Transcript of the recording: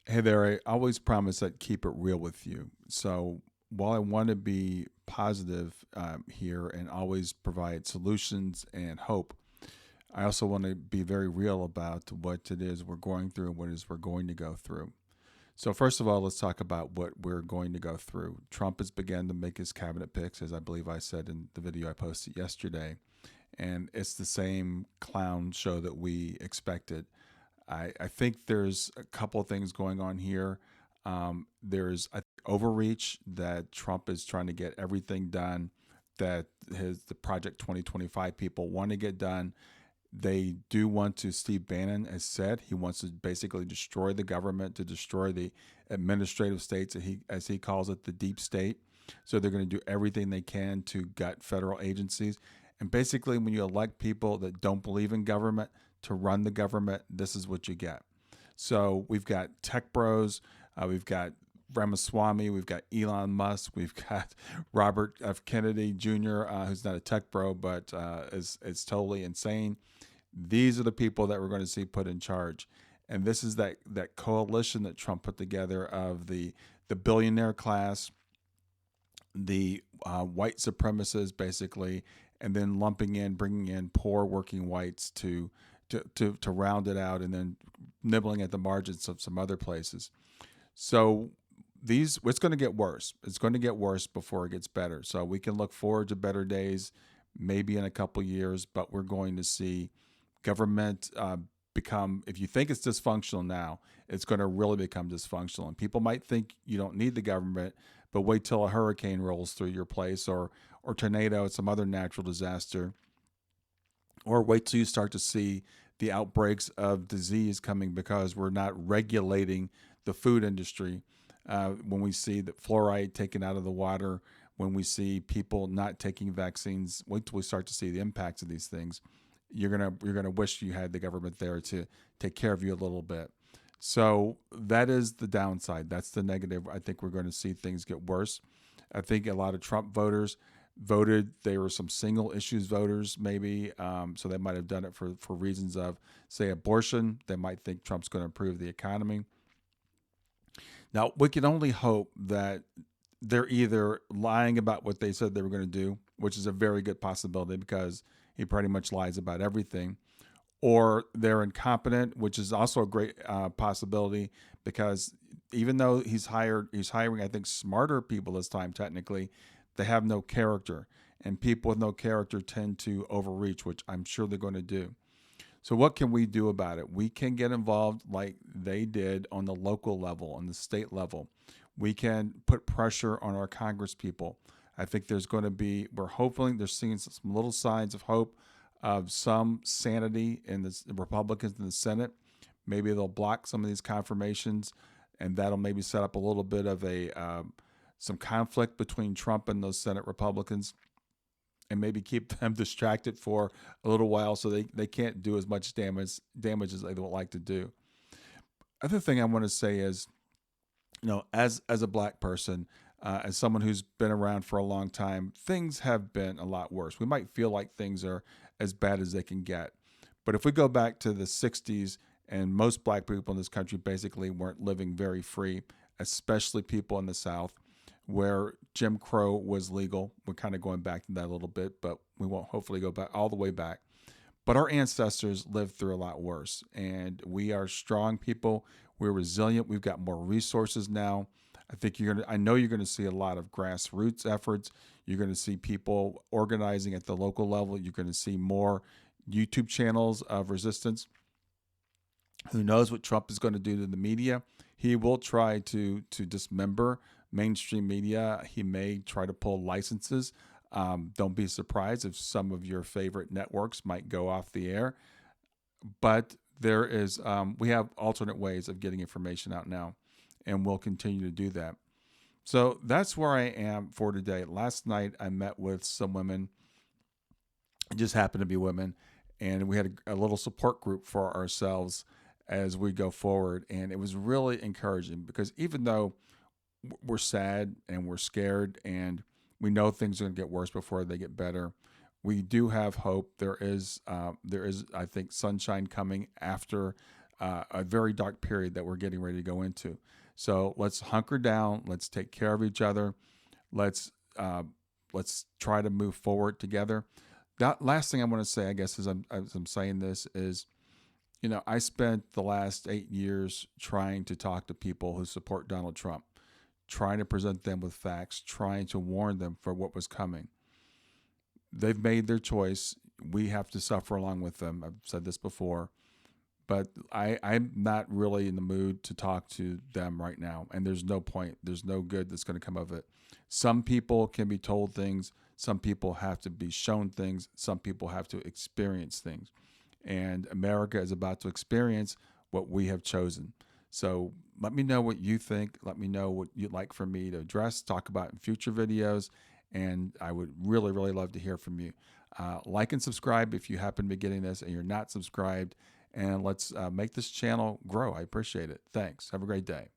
Hey there, I always promise I'd keep it real with you. So while I want to be positive here and always provide solutions and hope, I also want to be very real about what it is we're going through and what it is we're going to go through. So, first of all, let's talk about what we're going to go through. Trump has begun to make his cabinet picks, as I believe I said in the video I posted yesterday. And it's the same clown show that we expected. I think there's a couple of things going on here. There's a overreach that Trump is trying to get everything done that the Project 2025 people want to get done. They do want to, Steve Bannon has said, he wants to basically destroy the government, to destroy the administrative states, that as he calls it, the deep state. So they're going to do everything they can to gut federal agencies. And basically, when you elect people that don't believe in government to run the government, this is what you get. So we've got tech bros, we've got Ramaswamy, we've got Elon Musk, we've got Robert F. Kennedy Jr., who's not a tech bro, but is totally insane. These are the people that we're going to see put in charge. And this is that coalition that Trump put together of the billionaire class, the white supremacists, basically, and then bringing in poor working whites to round it out, and then nibbling at the margins of some other places. So it's going to get worse. It's going to get worse before it gets better. So we can look forward to better days, maybe in a couple years, but we're going to see government become. If you think it's dysfunctional now, it's going to really become dysfunctional. And people might think you don't need the government, but wait till a hurricane rolls through your place, or tornado, or some other natural disaster, or wait till you start to see the outbreaks of disease coming because we're not regulating the food industry. When we see that fluoride taken out of the water, when we see people not taking vaccines, wait till we start to see the impacts of these things. You're gonna wish you had the government there to take care of you a little bit. So that is the downside. That's the negative. I think we're going to see things get worse. I think a lot of Trump voters voted. They were some single issues voters, maybe. So they might have done it for reasons of, say, abortion. They might think Trump's going to improve the economy. Now, we can only hope that they're either lying about what they said they were going to do, which is a very good possibility because he pretty much lies about everything, or they're incompetent, which is also a great possibility because even though he's hiring, I think, smarter people this time. Technically, they have no character, and people with no character tend to overreach, which I'm sure they're going to do. So what can we do about it? We can get involved like they did on the local level, on the state level. We can put pressure on our Congress people. I think there's going to be, we're hoping, they're seeing some little signs of hope, of some sanity in the Republicans in the Senate. Maybe they'll block some of these confirmations, and that'll maybe set up a little bit of some conflict between Trump and those Senate Republicans, and maybe keep them distracted for a little while so they can't do as much damage as they would like to do. Other thing I want to say is, as a black person, as someone who's been around for a long time, things have been a lot worse. We might feel like things are as bad as they can get, but if we go back to the '60s, and most black people in this country basically weren't living very free, especially people in the South, where Jim Crow was legal. We're kind of going back to that a little bit, but we won't hopefully go back all the way back. But our ancestors lived through a lot worse, and we are strong people. We're resilient. We've got more resources now. I know you're gonna see a lot of grassroots efforts. You're gonna see people organizing at the local level. You're gonna see more YouTube channels of resistance. Who knows what Trump is going to do to the media? He will try to dismember mainstream media. He may try to pull licenses. Don't be surprised if some of your favorite networks might go off the air. But we have alternate ways of getting information out now, and we'll continue to do that. So that's where I am for today. Last night I met with some women. It just happened to be women, and we had a little support group for ourselves as we go forward. And it was really encouraging because even though we're sad and we're scared and we know things are going to get worse before they get better, we do have hope. There is, I think, sunshine coming after a very dark period that we're getting ready to go into. So let's hunker down. Let's take care of each other. Let's let's try to move forward together. That last thing I want to say, I guess, as I'm saying this is, I spent the last 8 years trying to talk to people who support Donald Trump, trying to present them with facts, trying to warn them for what was coming. They've made their choice. We have to suffer along with them. I've said this before, but I'm not really in the mood to talk to them right now. And there's no point. There's no good that's going to come of it. Some people can be told things. Some people have to be shown things. Some people have to experience things. And America is about to experience what we have chosen. So let me know what you think. Let me know what you'd like for me to address, talk about in future videos. And I would really, really love to hear from you. Like and subscribe if you happen to be getting this and you're not subscribed. And let's make this channel grow. I appreciate it. Thanks. Have a great day.